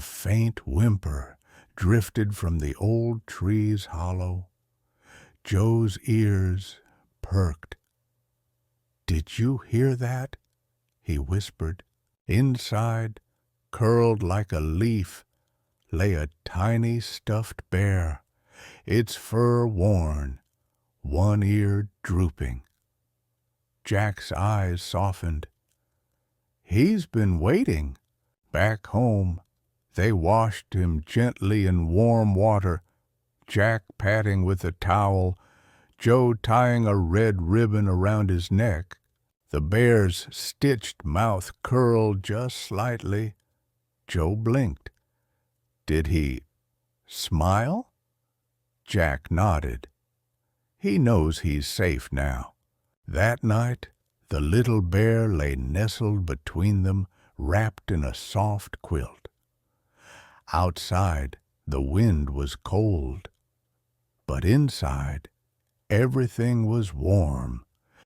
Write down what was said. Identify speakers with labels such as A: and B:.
A: faint whimper drifted from the old tree's hollow. Joe's ears perked. "Did you hear that?" he whispered. Inside, curled like a leaf, lay a tiny stuffed bear, its fur worn, one ear drooping. Jack's eyes softened. "He's been waiting." Back home, they washed him gently in warm water, Jack patting with a towel, Joe tying a red ribbon around his neck. The bear's stitched mouth curled just slightly. Joe blinked. Did he smile? Jack nodded. He knows he's safe now. That night, the little bear lay nestled between them, wrapped in a soft quilt. Outside, the wind was cold, but inside, everything was warm